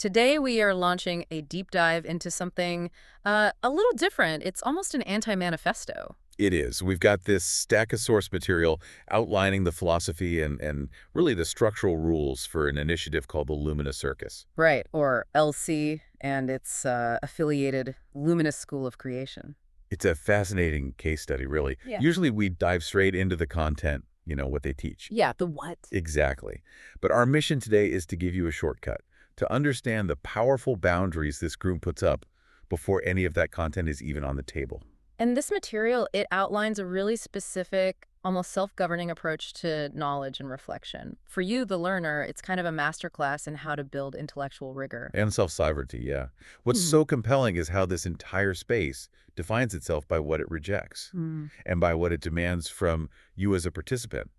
Today we are launching a deep dive into something a little different. It's almost an anti-manifesto. It is. We've got this stack of source material outlining the philosophy and really the structural rules for an initiative called the Luminous Circus. Right, or LC and its affiliated Luminous School of Creation. It's a fascinating case study, really. Yeah. Usually we dive straight into the content, what they teach. Yeah, the what? Exactly. But our mission today is to give you a shortcut, to understand the powerful boundaries this group puts up before any of that content is even on the table. And this material, it outlines a really specific, almost self-governing approach to knowledge and reflection. For you, the learner, it's kind of a masterclass in how to build intellectual rigor. And self-sovereignty, yeah. What's so compelling is how this entire space defines itself by what it rejects and by what it demands from you as a participant.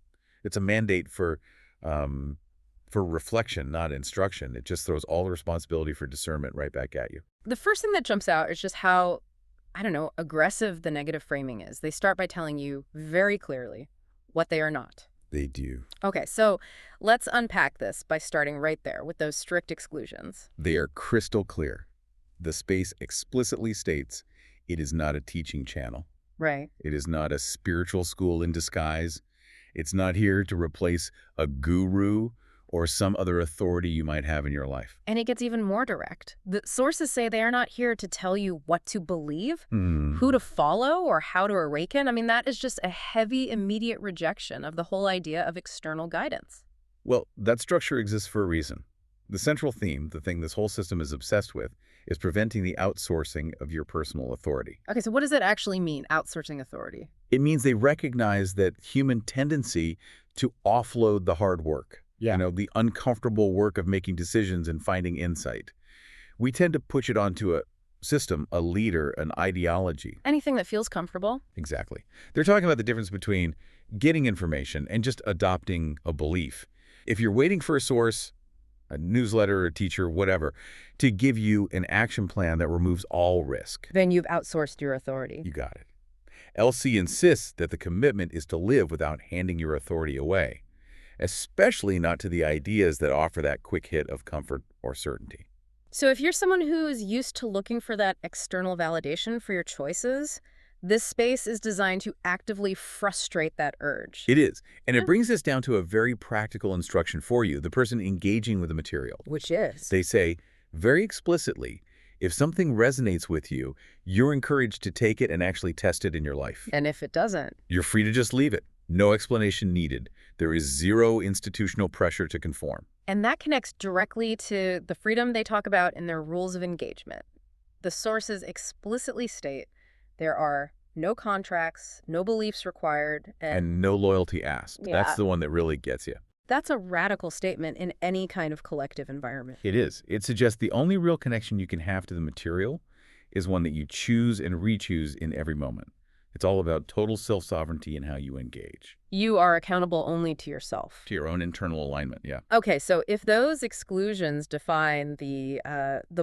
It's a mandate for reflection, not instruction. It just throws all the responsibility for discernment right back at you. The first thing that jumps out is just how, I don't know, aggressive the negative framing is. They start by telling you very clearly what they are not. They do. Okay, so let's unpack this by starting right there with those strict exclusions. They are crystal clear. The space explicitly states it is not a teaching channel. Right. It is not a spiritual school in disguise. It's not here to replace a guru or some other authority you might have in your life. And it gets even more direct. The sources say they are not here to tell you what to believe, who to follow, or how to awaken. I mean, that is just a heavy, immediate rejection of the whole idea of external guidance. Well, that structure exists for a reason. The central theme, the thing this whole system is obsessed with, is preventing the outsourcing of your personal authority. Okay, so what does it actually mean, outsourcing authority? It means they recognize that human tendency to offload the hard work. The uncomfortable work of making decisions and finding insight. We tend to push it onto a system, a leader, an ideology. Anything that feels comfortable. Exactly. They're talking about the difference between getting information and just adopting a belief. If you're waiting for a source, a newsletter, a teacher, whatever, to give you an action plan that removes all risk. Then you've outsourced your authority. You got it. LC insists that the commitment is to live without handing your authority away, especially not to the ideas that offer that quick hit of comfort or certainty. So if you're someone who is used to looking for that external validation for your choices, this space is designed to actively frustrate that urge. It is. And it brings us down to a very practical instruction for you, the person engaging with the material. Which is? They say very explicitly, if something resonates with you, you're encouraged to take it and actually test it in your life. And if it doesn't? You're free to just leave it. No explanation needed. There is zero institutional pressure to conform. And that connects directly to the freedom they talk about in their rules of engagement. The sources explicitly state there are no contracts, no beliefs required, and no loyalty asked. Yeah. That's the one that really gets you. That's a radical statement in any kind of collective environment. It is. It suggests the only real connection you can have to the material is one that you choose and re-choose in every moment. It's all about total self-sovereignty in how you engage. You are accountable only to yourself. To your own internal alignment, yeah. Okay, so if those exclusions define the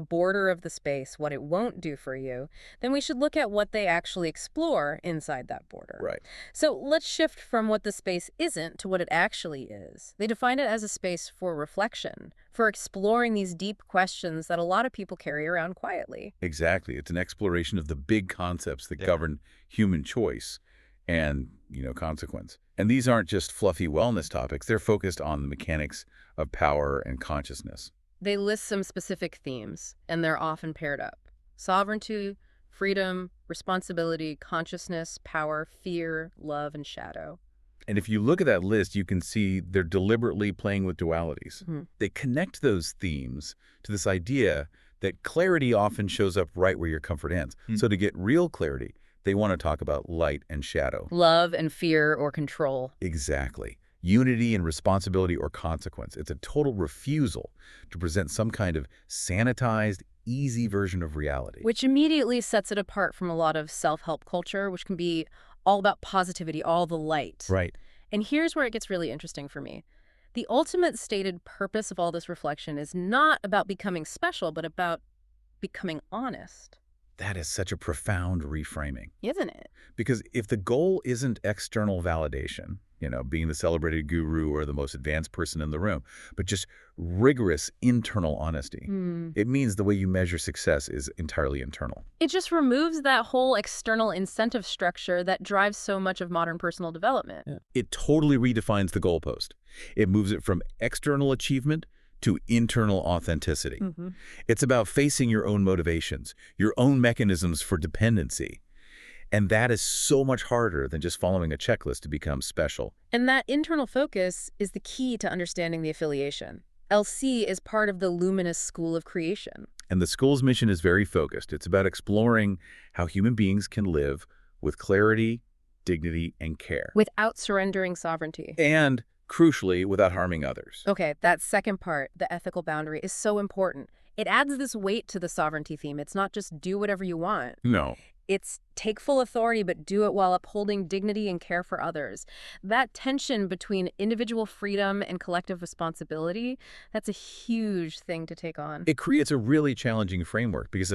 border of the space, what it won't do for you, then we should look at what they actually explore inside that border. Right. So let's shift from what the space isn't to what it actually is. They define it as a space for reflection, for exploring these deep questions that a lot of people carry around quietly. Exactly. It's an exploration of the big concepts that govern human choice and, consequence. And these aren't just fluffy wellness topics. They're focused on the mechanics of power and consciousness. They list some specific themes, and they're often paired up. Sovereignty, freedom, responsibility, consciousness, power, fear, love, and shadow. And if you look at that list, you can see they're deliberately playing with dualities. They connect those themes to this idea that clarity often shows up right where your comfort ends. So to get real clarity, they want to talk about light and shadow. Love and fear or control. Exactly. Unity and responsibility or consequence. It's a total refusal to present some kind of sanitized, easy version of reality. Which immediately sets it apart from a lot of self-help culture, which can be all about positivity, all the light. Right. And here's where it gets really interesting for me. The ultimate stated purpose of all this reflection is not about becoming special, but about becoming honest. That is such a profound reframing. Isn't it? Because if the goal isn't external validation, being the celebrated guru or the most advanced person in the room, but just rigorous internal honesty. It means the way you measure success is entirely internal. It just removes that whole external incentive structure that drives so much of modern personal development. Yeah. It totally redefines the goalpost. It moves it from external achievement to internal authenticity. It's about facing your own motivations, your own mechanisms for dependency. And that is so much harder than just following a checklist to become special. And that internal focus is the key to understanding the affiliation. LC is part of the Luminous school of creation. And the school's mission is very focused. It's about exploring how human beings can live with clarity, dignity, and care. Without surrendering sovereignty. And, crucially, without harming others. Okay, that second part, the ethical boundary, is so important. It adds this weight to the sovereignty theme. It's not just do whatever you want. No. It's take full authority, but do it while upholding dignity and care for others. That tension between individual freedom and collective responsibility, that's a huge thing to take on. It creates a really challenging framework because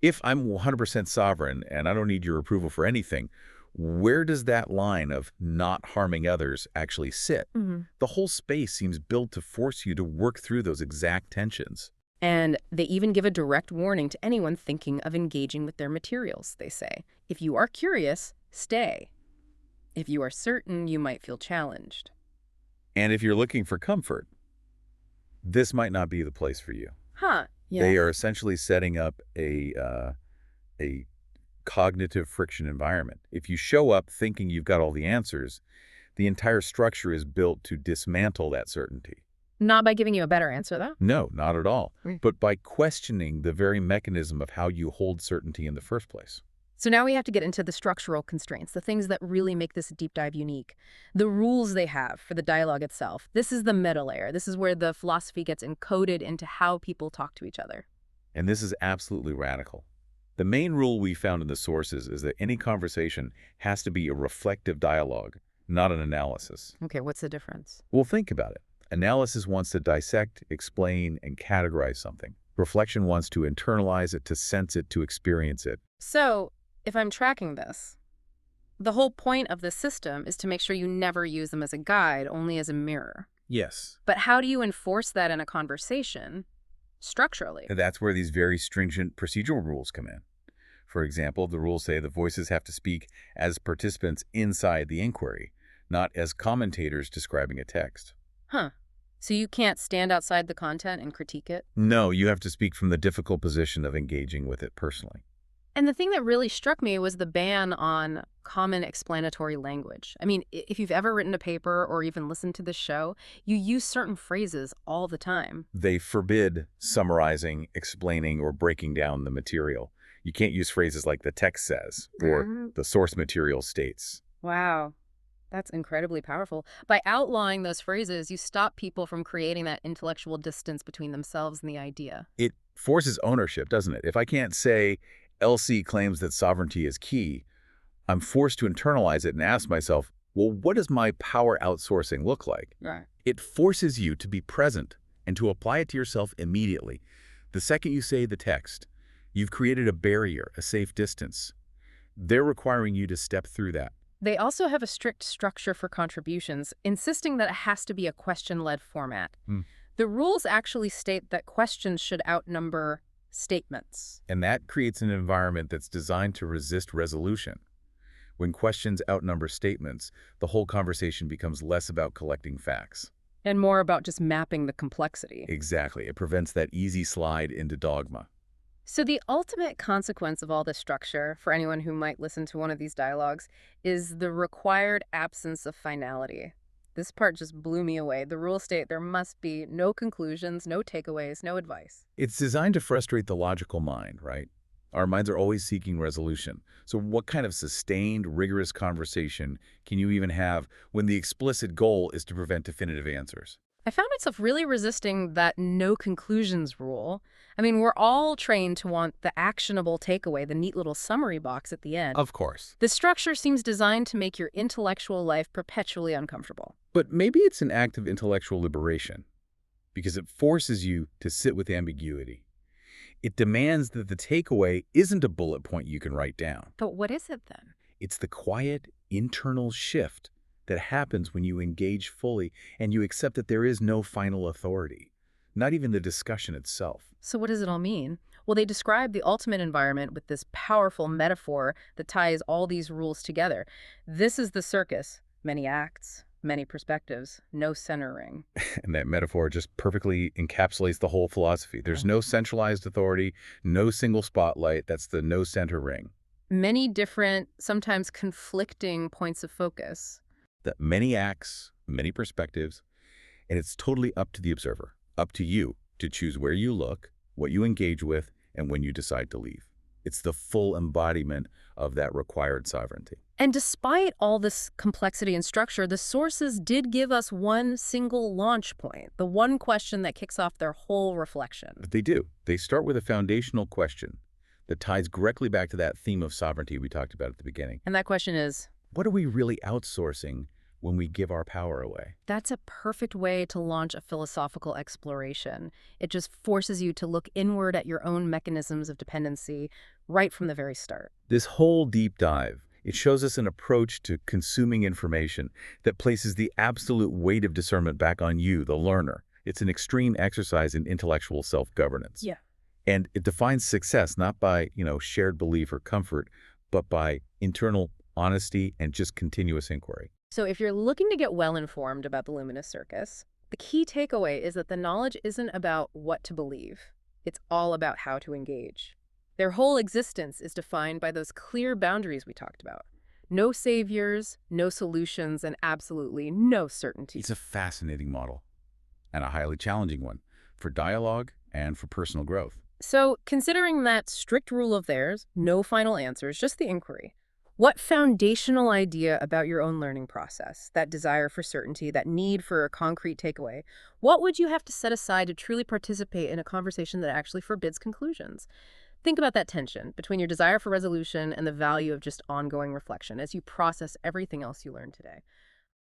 if I'm 100% sovereign and I don't need your approval for anything, where does that line of not harming others actually sit? The whole space seems built to force you to work through those exact tensions. And they even give a direct warning to anyone thinking of engaging with their materials, they say. If you are curious, stay. If you are certain, you might feel challenged. And if you're looking for comfort, this might not be the place for you. Yeah. They are essentially setting up a cognitive friction environment. If you show up thinking you've got all the answers, the entire structure is built to dismantle that certainty. Not by giving you a better answer, though? No, not at all. But by questioning the very mechanism of how you hold certainty in the first place. So now we have to get into the structural constraints, the things that really make this deep dive unique. The rules they have for the dialogue itself. This is the meta layer. This is where the philosophy gets encoded into how people talk to each other. And this is absolutely radical. The main rule we found in the sources is that any conversation has to be a reflective dialogue, not an analysis. Okay, what's the difference? Well, think about it. Analysis wants to dissect, explain, and categorize something. Reflection wants to internalize it, to sense it, to experience it. So, if I'm tracking this, the whole point of the system is to make sure you never use them as a guide, only as a mirror. Yes. But how do you enforce that in a conversation structurally? And that's where these very stringent procedural rules come in. For example, the rules say the voices have to speak as participants inside the inquiry, not as commentators describing a text. So you can't stand outside the content and critique it? No, you have to speak from the difficult position of engaging with it personally. And the thing that really struck me was the ban on common explanatory language. I mean, if you've ever written a paper or even listened to this show, you use certain phrases all the time. They forbid summarizing, explaining, or breaking down the material. You can't use phrases like the text says or the source material states. Wow. That's incredibly powerful. By outlawing those phrases, you stop people from creating that intellectual distance between themselves and the idea. It forces ownership, doesn't it? If I can't say LC claims that sovereignty is key, I'm forced to internalize it and ask myself, well, what does my power outsourcing look like? Right. It forces you to be present and to apply it to yourself immediately. The second you say the text, you've created a barrier, a safe distance. They're requiring you to step through that. They also have a strict structure for contributions, insisting that it has to be a question-led format. The rules actually state that questions should outnumber statements. And that creates an environment that's designed to resist resolution. When questions outnumber statements, the whole conversation becomes less about collecting facts. And more about just mapping the complexity. Exactly. It prevents that easy slide into dogma. So the ultimate consequence of all this structure, for anyone who might listen to one of these dialogues, is the required absence of finality. This part just blew me away. The rules state there must be no conclusions, no takeaways, no advice. It's designed to frustrate the logical mind, right? Our minds are always seeking resolution. So what kind of sustained, rigorous conversation can you even have when the explicit goal is to prevent definitive answers? I found myself really resisting that no conclusions rule. I mean, we're all trained to want the actionable takeaway, the neat little summary box at the end. Of course. The structure seems designed to make your intellectual life perpetually uncomfortable. But maybe it's an act of intellectual liberation because it forces you to sit with ambiguity. It demands that the takeaway isn't a bullet point you can write down. But what is it then? It's the quiet, internal shift that happens when you engage fully and you accept that there is no final authority, not even the discussion itself. So what does it all mean? Well, they describe the ultimate environment with this powerful metaphor that ties all these rules together. This is the circus. Many acts, many perspectives, no centering. And that metaphor just perfectly encapsulates the whole philosophy. There's no centralized authority, no single spotlight. That's the no center ring. Many different, sometimes conflicting points of focus. That many acts, many perspectives, and it's totally up to the observer, up to you to choose where you look, what you engage with, and when you decide to leave. It's the full embodiment of that required sovereignty. And despite all this complexity and structure, the sources did give us one single launch point, the one question that kicks off their whole reflection. But they do. They start with a foundational question that ties directly back to that theme of sovereignty we talked about at the beginning. And that question is, what are we really outsourcing when we give our power away? that's a perfect way to launch a philosophical exploration. It just forces you to look inward at your own mechanisms of dependency right from the very start. This whole deep dive, it shows us an approach to consuming information that places the absolute weight of discernment back on you, the learner. It's an extreme exercise in intellectual self-governance. Yeah. And it defines success not by, shared belief or comfort, but by internal honesty and just continuous inquiry. So if you're looking to get well-informed about the Luminous Circus, the key takeaway is that the knowledge isn't about what to believe. It's all about how to engage. Their whole existence is defined by those clear boundaries we talked about. No saviors, no solutions, and absolutely no certainty. It's a fascinating model and a highly challenging one for dialogue and for personal growth. So, considering that strict rule of theirs, no final answers, just the inquiry, what foundational idea about your own learning process, that desire for certainty, that need for a concrete takeaway, what would you have to set aside to truly participate in a conversation that actually forbids conclusions? Think about that tension between your desire for resolution and the value of just ongoing reflection as you process everything else you learned today.